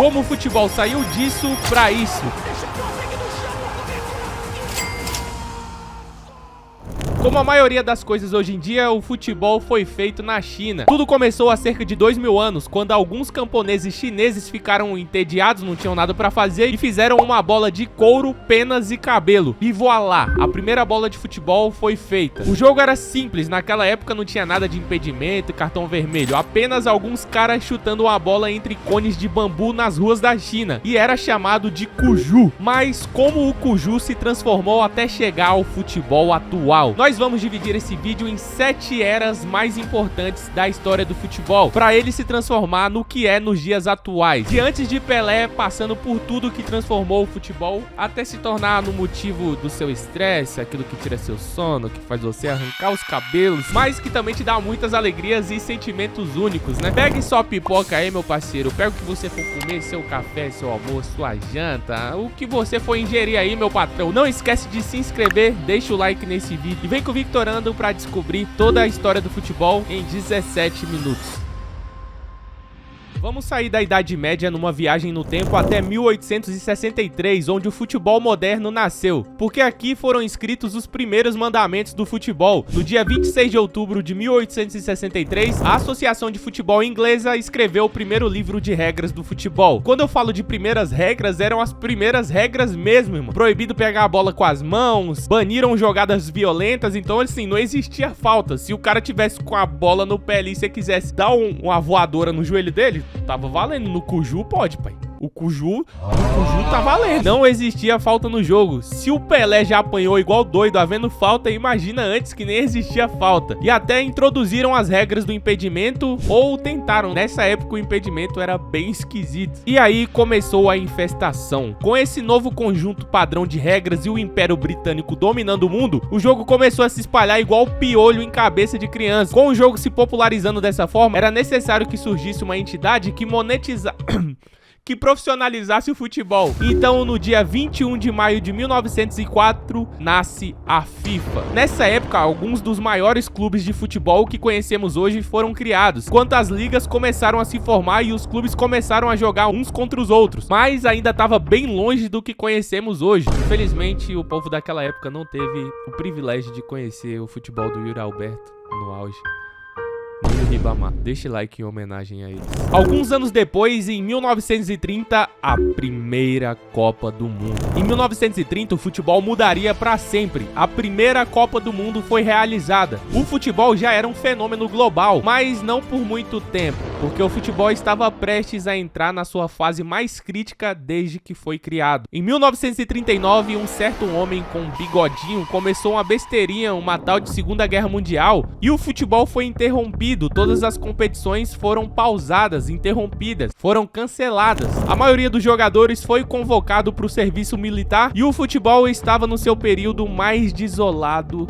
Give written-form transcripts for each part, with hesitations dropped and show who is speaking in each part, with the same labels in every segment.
Speaker 1: como o futebol saiu disso pra isso. Como a maioria das coisas hoje em dia, o futebol foi feito na China. Tudo começou há cerca de 2000 anos, quando alguns camponeses chineses ficaram entediados, não tinham nada pra fazer, e fizeram uma bola de couro, penas e cabelo. E voilá, a primeira bola de futebol foi feita. O jogo era simples, naquela época não tinha nada de impedimento e cartão vermelho, apenas alguns caras chutando uma bola entre cones de bambu nas ruas da China, e era chamado de cuju. Mas como o cuju se transformou até chegar ao futebol atual? Nós vamos dividir esse vídeo em 7 eras mais importantes da história do futebol, para ele se transformar no que é nos dias atuais. De antes de Pelé, passando por tudo que transformou o futebol, até se tornar no motivo do seu estresse, aquilo que tira seu sono, que faz você arrancar os cabelos, mas que também te dá muitas alegrias e sentimentos únicos, né? Pegue sua pipoca aí, meu parceiro, pega o que você for comer, seu café, seu almoço, sua janta, o que você for ingerir aí, meu patrão. Não esquece de se inscrever, deixa o like nesse vídeo e vem com o Victorando para descobrir toda a história do futebol em 17 minutos. Vamos sair da Idade Média numa viagem no tempo até 1863, onde o futebol moderno nasceu, porque aqui foram escritos os primeiros mandamentos do futebol. No dia 26 de outubro de 1863, a Associação de Futebol Inglesa escreveu o primeiro livro de regras do futebol. Quando eu falo de primeiras regras, eram as primeiras regras mesmo, irmão. Proibido pegar a bola com as mãos, baniram jogadas violentas, então assim, não existia falta. Se o cara tivesse com a bola no pé ali e você quisesse dar uma voadora no joelho dele, tava valendo. No cuju pode, pai. O cuju tá valendo. Não existia falta no jogo. Se o Pelé já apanhou igual doido havendo falta, imagina antes que nem existia falta. E até introduziram as regras do impedimento, ou tentaram. Nessa época o impedimento era bem esquisito. E aí começou a infestação. Com esse novo conjunto padrão de regras e o Império Britânico dominando o mundo, o jogo começou a se espalhar igual piolho em cabeça de criança. Com o jogo se popularizando dessa forma, era necessário que surgisse uma entidade que que profissionalizasse o futebol. Então, no dia 21 de maio de 1904, nasce a FIFA. Nessa época, alguns dos maiores clubes de futebol que conhecemos hoje foram criados, enquanto as ligas começaram a se formar e os clubes começaram a jogar uns contra os outros, mas ainda estava bem longe do que conhecemos hoje. Infelizmente, o povo daquela época não teve o privilégio de conhecer o futebol do Yuri Alberto no auge. Ribamar. Deixe like em homenagem a eles. Alguns anos depois, em 1930, a primeira Copa do Mundo. Em 1930, o futebol mudaria para sempre. A primeira Copa do Mundo foi realizada. O futebol já era um fenômeno global, mas não por muito tempo, porque o futebol estava prestes a entrar na sua fase mais crítica desde que foi criado. Em 1939, um certo homem com um bigodinho começou uma besteirinha, uma tal de Segunda Guerra Mundial, e o futebol foi interrompido. Todas as competições foram pausadas, interrompidas, foram canceladas. A maioria dos jogadores foi convocado para o serviço militar e o futebol estava no seu período mais desolado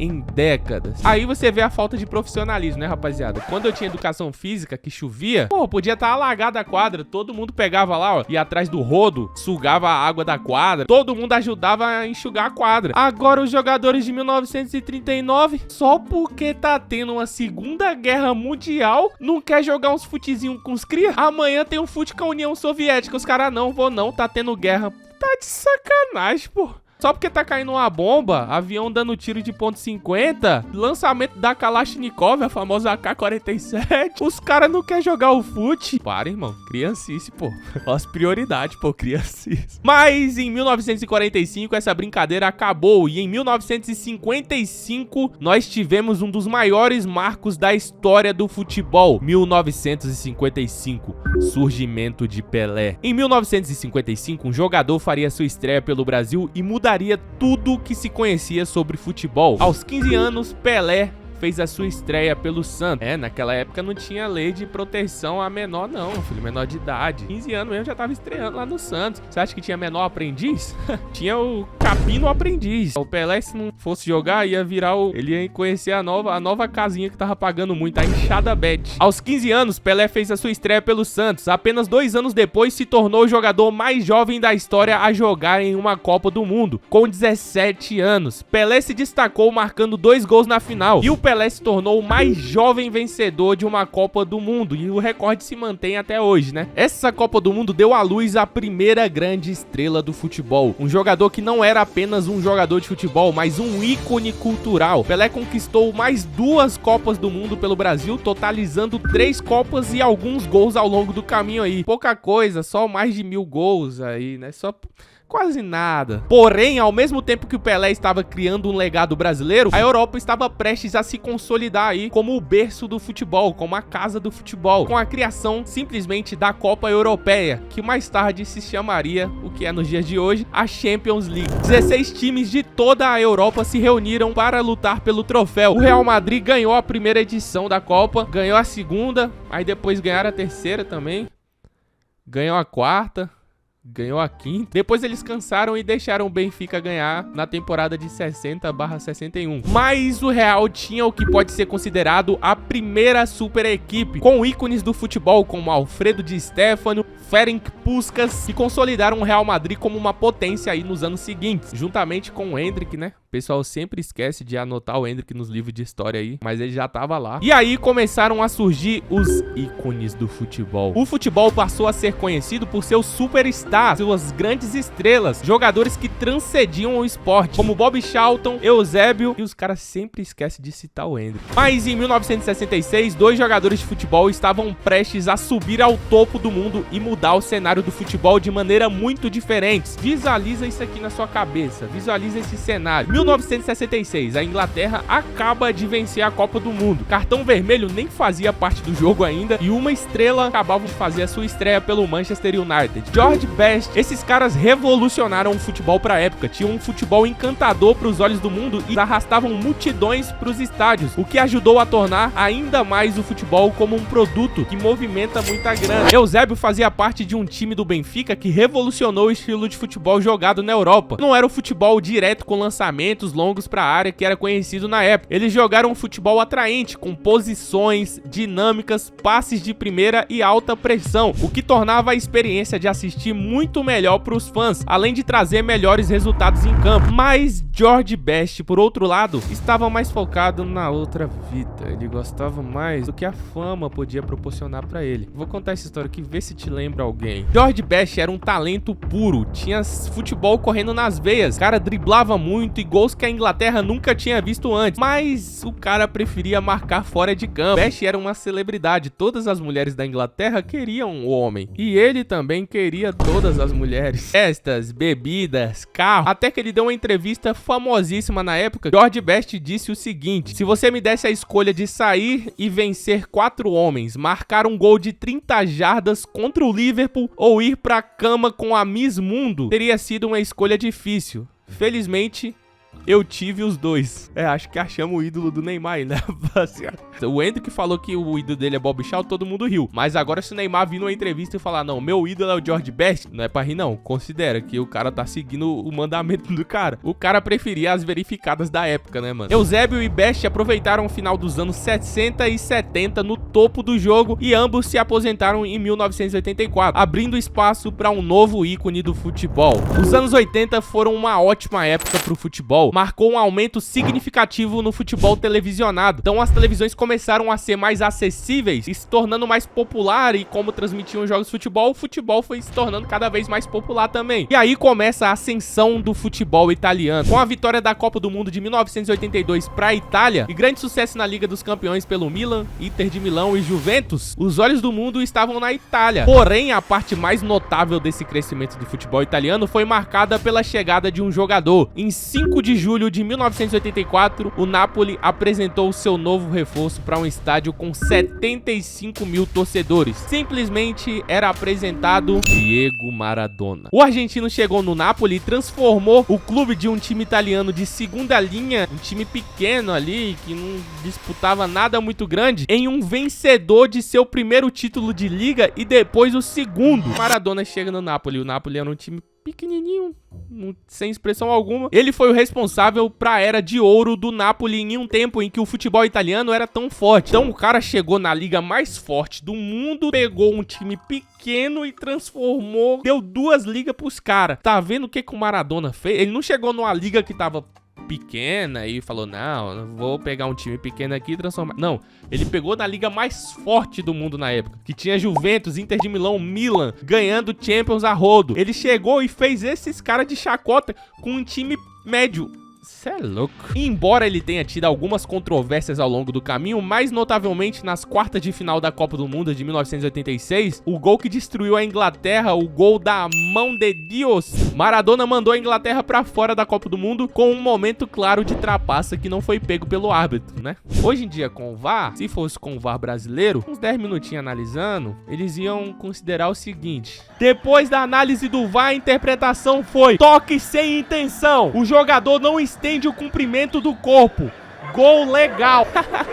Speaker 1: em décadas. Aí você vê a falta de profissionalismo, né, rapaziada? Quando eu tinha educação física, que chovia, pô, podia estar alagada a quadra, todo mundo pegava lá, ó, ia atrás do rodo, sugava a água da quadra, todo mundo ajudava a enxugar a quadra. Agora os jogadores de 1939, só porque tá tendo uma Segunda Guerra Mundial, não quer jogar uns futezinhos com os cria? Amanhã tem um fute com a União Soviética, os caras não, vou não, tá tendo guerra. Tá de sacanagem, pô. Só porque tá caindo uma bomba, avião dando tiro de ponto .50, lançamento da Kalashnikov, a famosa AK-47, os caras não querem jogar o fute. Para, irmão. Criancice, pô. As prioridades, pô. Criancice. Mas em 1945 essa brincadeira acabou e em 1955 nós tivemos um dos maiores marcos da história do futebol. 1955. Surgimento de Pelé. Em 1955, um jogador faria sua estreia pelo Brasil e mudaria tudo o que se conhecia sobre futebol. Aos 15 anos, Pelé fez a sua estreia pelo Santos. Naquela época não tinha lei de proteção a menor não, filho, menor de idade. 15 anos mesmo já tava estreando lá no Santos. Você acha que tinha menor aprendiz? Tinha o capim no aprendiz. O Pelé, se não fosse jogar, ia virar ele ia conhecer a nova casinha que tava pagando muito, a Inchada Bet. Aos 15 anos, Pelé fez a sua estreia pelo Santos. Apenas 2 anos depois, se tornou o jogador mais jovem da história a jogar em uma Copa do Mundo, com 17 anos. Pelé se destacou marcando 2 gols na final, e o Pelé se tornou o mais jovem vencedor de uma Copa do Mundo, e o recorde se mantém até hoje, né? Essa Copa do Mundo deu à luz a primeira grande estrela do futebol, um jogador que não era apenas um jogador de futebol, mas um ícone cultural. Pelé conquistou mais 2 Copas do Mundo pelo Brasil, totalizando 3 Copas e alguns gols ao longo do caminho aí. Pouca coisa, só mais de 1000 gols aí, né? Só quase nada. Porém, ao mesmo tempo que o Pelé estava criando um legado brasileiro, a Europa estava prestes a se consolidar aí como o berço do futebol, como a casa do futebol, com a criação simplesmente da Copa Europeia, que mais tarde se chamaria, o que é nos dias de hoje, a Champions League. 16 times de toda a Europa se reuniram para lutar pelo troféu. O Real Madrid ganhou a primeira edição da Copa, ganhou a segunda, aí depois ganharam a terceira também, ganhou a quarta, ganhou a quinta. Depois eles cansaram e deixaram o Benfica ganhar na temporada de 60/61. Mas o Real tinha o que pode ser considerado a primeira super equipe, com ícones do futebol como Alfredo Di Stéfano, Ferenc Puskás, que consolidaram o Real Madrid como uma potência aí nos anos seguintes, juntamente com o Endrick, né? O pessoal sempre esquece de anotar o Endrick nos livros de história aí, mas ele já tava lá. E aí começaram a surgir os ícones do futebol. O futebol passou a ser conhecido por seus superstars, suas grandes estrelas, jogadores que transcendiam o esporte, como Bob Charlton, Eusébio, e os caras sempre esquecem de citar o Endrick. Mas em 1966, 2 jogadores de futebol estavam prestes a subir ao topo do mundo e mudar o cenário do futebol de maneira muito diferente. Visualiza isso aqui na sua cabeça, visualiza esse cenário. 1966, a Inglaterra acaba de vencer a Copa do Mundo. Cartão vermelho nem fazia parte do jogo ainda e uma estrela acabava de fazer a sua estreia pelo Manchester United. George Best. Esses caras revolucionaram o futebol pra época. Tinham um futebol encantador pros olhos do mundo e arrastavam multidões pros estádios, o que ajudou a tornar ainda mais o futebol como um produto que movimenta muita grana. Eusébio fazia parte de um time do Benfica que revolucionou o estilo de futebol jogado na Europa. Não era o futebol direto com lançamento longos para a área que era conhecido na época. Eles jogaram um futebol atraente, com posições dinâmicas, passes de primeira e alta pressão, o que tornava a experiência de assistir muito melhor para os fãs, além de trazer melhores resultados em campo. Mas George Best, por outro lado, estava mais focado na outra vida. Ele gostava mais do que a fama podia proporcionar para ele. Vou contar essa história aqui, ver se te lembra alguém. George Best era um talento puro, tinha futebol correndo nas veias, o cara driblava muito e gols que a Inglaterra nunca tinha visto antes, mas o cara preferia marcar fora de campo. Best era uma celebridade, todas as mulheres da Inglaterra queriam o homem, e ele também queria todas as mulheres. Festas, bebidas, carro, até que ele deu uma entrevista famosíssima na época. George Best disse o seguinte: se você me desse a escolha de sair e vencer 4 homens, marcar um gol de 30 jardas contra o Liverpool ou ir pra cama com a Miss Mundo, teria sido uma escolha difícil. Felizmente, eu tive os dois. Acho que achamos o ídolo do Neymar aí, né, rapaziada? O Endrick falou que o ídolo dele é Bob Charlton, todo mundo riu. Mas agora se o Neymar vir numa entrevista e falar, não, meu ídolo é o George Best, não é pra rir não. Considera que o cara tá seguindo o mandamento do cara. O cara preferia as verificadas da época, né, mano? Eusébio e Best aproveitaram o final dos anos 60 e 70 no topo do jogo e ambos se aposentaram em 1984, abrindo espaço pra um novo ícone do futebol. Os anos 80 foram uma ótima época pro futebol. Marcou um aumento significativo no futebol televisionado. Então as televisões começaram a ser mais acessíveis e se tornando mais popular, e como transmitiam jogos de futebol, o futebol foi se tornando cada vez mais popular também. E aí começa a ascensão do futebol italiano. Com a vitória da Copa do Mundo de 1982 para a Itália e grande sucesso na Liga dos Campeões pelo Milan, Inter de Milão e Juventus, os olhos do mundo estavam na Itália. Porém, a parte mais notável desse crescimento do futebol italiano foi marcada pela chegada de um jogador. Em 5 de julho de 1984, o Napoli apresentou seu novo reforço para um estádio com 75 mil torcedores. Simplesmente era apresentado Diego Maradona. O argentino chegou no Napoli e transformou o clube de um time italiano de segunda linha, um time pequeno ali, que não disputava nada muito grande, em um vencedor de seu primeiro título de liga e depois o segundo. Maradona chega no Napoli. O Napoli era um time pequenininho, sem expressão alguma. Ele foi o responsável pra era de ouro do Napoli em um tempo em que o futebol italiano era tão forte. Então o cara chegou na liga mais forte do mundo, pegou um time pequeno e transformou, deu 2 ligas pros caras. Tá vendo o que o Maradona fez? Ele não chegou numa liga que tava pequena e falou, não, vou pegar um time pequeno aqui e transformar. Não, ele pegou na liga mais forte do mundo na época, que tinha Juventus, Inter de Milão, Milan, ganhando Champions a rodo. Ele chegou e fez esses caras de chacota com um time médio. Cê é louco. E embora ele tenha tido algumas controvérsias ao longo do caminho, mais notavelmente nas quartas de final da Copa do Mundo de 1986, o gol que destruiu a Inglaterra, o gol da mão de Deus, Maradona mandou a Inglaterra pra fora da Copa do Mundo com um momento claro de trapaça que não foi pego pelo árbitro, né? Hoje em dia com o VAR, se fosse com o VAR brasileiro, uns 10 minutinhos analisando, eles iam considerar o seguinte: depois da análise do VAR, a interpretação foi toque sem intenção, o jogador não estende o comprimento do corpo. Gol legal.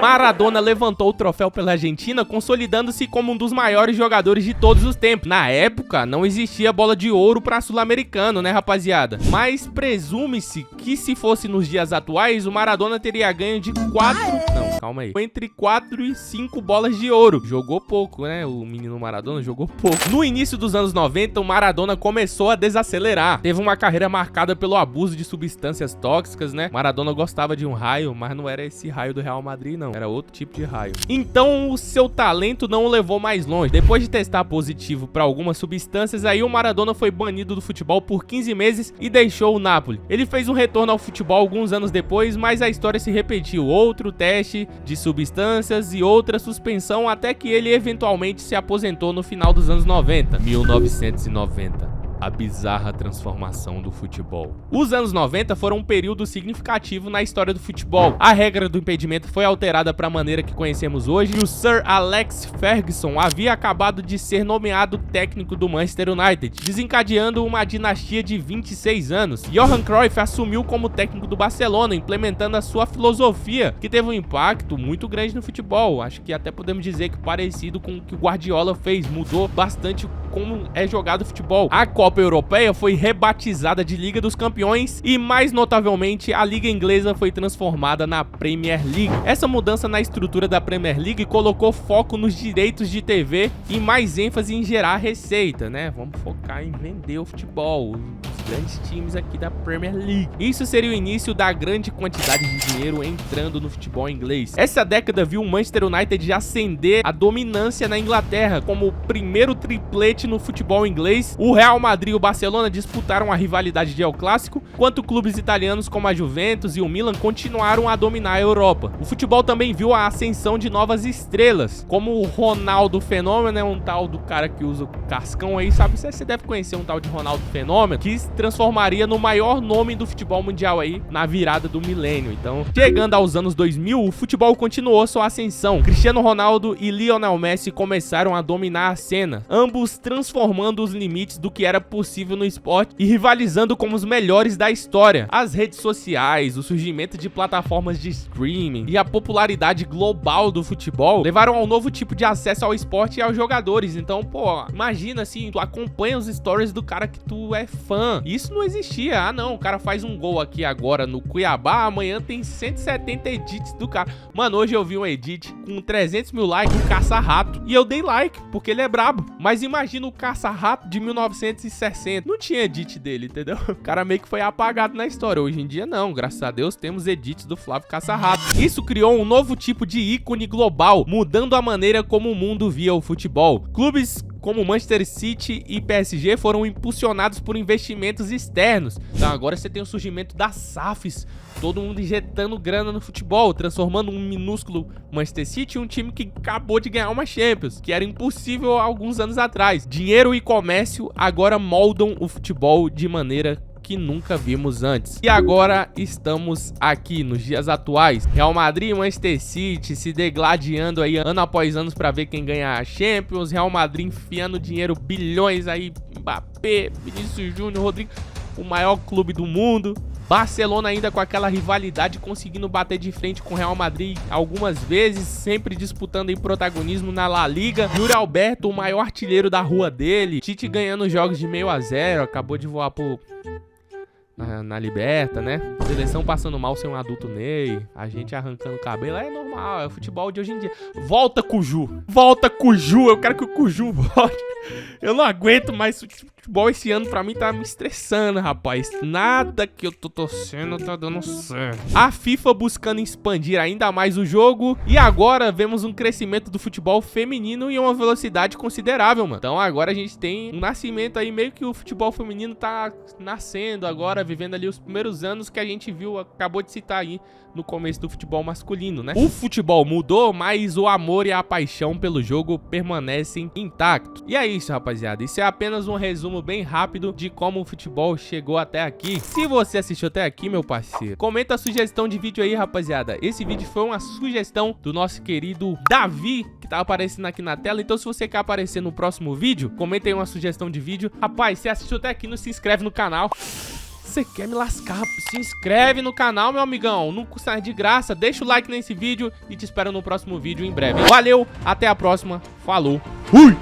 Speaker 1: Maradona levantou o troféu pela Argentina, consolidando-se como um dos maiores jogadores de todos os tempos. Na época, não existia bola de ouro para sul-americano, né, rapaziada? Mas presume-se que se fosse nos dias atuais, o Maradona teria ganho de 4... Não, calma aí. Entre 4 e 5 bolas de ouro. Jogou pouco, né? O menino Maradona jogou pouco. No início dos anos 90, o Maradona começou a desacelerar. Teve uma carreira marcada pelo abuso de substâncias tóxicas, né? Maradona gostava de um raio, mas não era esse raio do Real Madrid, não. Era outro tipo de raio. Então, o seu talento não o levou mais longe. Depois de testar positivo para algumas substâncias, aí o Maradona foi banido do futebol por 15 meses e deixou o Napoli. Ele fez um retorno ao futebol alguns anos depois, mas a história se repetiu. Outro teste de substâncias e outra suspensão até que ele eventualmente se aposentou no final dos anos 90. 1990. A bizarra transformação do futebol. Os anos 90 foram um período significativo na história do futebol. A regra do impedimento foi alterada para a maneira que conhecemos hoje e o Sir Alex Ferguson havia acabado de ser nomeado técnico do Manchester United, desencadeando uma dinastia de 26 anos. Johan Cruyff assumiu como técnico do Barcelona, implementando a sua filosofia, que teve um impacto muito grande no futebol. Acho que até podemos dizer que parecido com o que o Guardiola fez, mudou bastante como é jogado o futebol. A Copa Europeia foi rebatizada de Liga dos Campeões e, mais notavelmente, a Liga Inglesa foi transformada na Premier League. Essa mudança na estrutura da Premier League colocou foco nos direitos de TV e mais ênfase em gerar receita, né? Vamos focar em vender o futebol, os grandes times aqui da Premier League. Isso seria o início da grande quantidade de dinheiro entrando no futebol inglês. Essa década viu o Manchester United ascender a dominância na Inglaterra como o primeiro triplete no futebol inglês. O Real Madrid e o Barcelona disputaram a rivalidade de El Clássico, enquanto clubes italianos como a Juventus e o Milan continuaram a dominar a Europa. O futebol também viu a ascensão de novas estrelas, como o Ronaldo Fenômeno, né? Um tal do cara que usa o cascão aí, sabe? Você deve conhecer um tal de Ronaldo Fenômeno, que se transformaria no maior nome do futebol mundial aí na virada do milênio. Então, chegando aos anos 2000, o futebol continuou sua ascensão. Cristiano Ronaldo e Lionel Messi começaram a dominar a cena, ambos transformando os limites do que era possível no esporte e rivalizando como os melhores da história. As redes sociais, o surgimento de plataformas de streaming e a popularidade global do futebol levaram a um novo tipo de acesso ao esporte e aos jogadores. Então, pô, imagina assim, tu acompanha os stories do cara que tu é fã. Isso não existia. Ah, não, o cara faz um gol aqui agora no Cuiabá, amanhã tem 170 edits do cara. Mano, hoje eu vi um edit com 300 mil likes do Caça-Rato e eu dei like, porque ele é brabo. Mas imagina o Caça-Rato de 1960. Não tinha edit dele, entendeu? O cara meio que foi apagado na história. Hoje em dia não, graças a Deus temos edits do Flávio Caça-Rato. Isso criou um novo tipo de ícone global, mudando a maneira como o mundo via o futebol. Clubes como Manchester City e PSG foram impulsionados por investimentos externos. Então agora você tem o surgimento das SAFs, todo mundo injetando grana no futebol, transformando um minúsculo Manchester City em um time que acabou de ganhar uma Champions, que era impossível há alguns anos atrás. Dinheiro e comércio agora moldam o futebol de maneira que nunca vimos antes. E agora estamos aqui nos dias atuais. Real Madrid e Manchester City se degladiando aí ano após ano para ver quem ganha a Champions. Real Madrid enfiando dinheiro, bilhões aí, Mbappé, Vinícius Júnior, Rodrigo, o maior clube do mundo. Barcelona ainda com aquela rivalidade, conseguindo bater de frente com o Real Madrid algumas vezes, sempre disputando em protagonismo na La Liga. Yuri Alberto, o maior artilheiro da rua dele. Tite ganhando jogos de 0-0, acabou de voar na Liberta, né? Seleção passando mal sem um adulto Ney. A gente arrancando o cabelo. É normal, é o futebol de hoje em dia. Volta, Cuju! Volta, Cuju! Eu quero que o Cuju volte. Eu não aguento mais futebol esse ano, pra mim tá me estressando, rapaz. Nada que eu tô torcendo tá dando certo. A FIFA buscando expandir ainda mais o jogo. E agora vemos um crescimento do futebol feminino em uma velocidade considerável, mano. Então agora a gente tem um nascimento aí, meio que o futebol feminino tá nascendo agora, vivendo ali os primeiros anos que a gente viu, acabou de citar aí no começo do futebol masculino, né? O futebol mudou, mas o amor e a paixão pelo jogo permanecem intactos. E é isso, rapaziada. Isso é apenas um resumo bem rápido de como o futebol chegou até aqui. Se você assistiu até aqui, meu parceiro, comenta a sugestão de vídeo aí, rapaziada. Esse vídeo foi uma sugestão do nosso querido Davi, que tá aparecendo aqui na tela. Então se você quer aparecer no próximo vídeo, comenta aí uma sugestão de vídeo. Rapaz, se assistiu até aqui, não se inscreve no canal. Você quer me lascar? Se inscreve no canal, meu amigão. Não custa nada, de graça. Deixa o like nesse vídeo e te espero no próximo vídeo em breve. Valeu, até a próxima. Falou. Fui!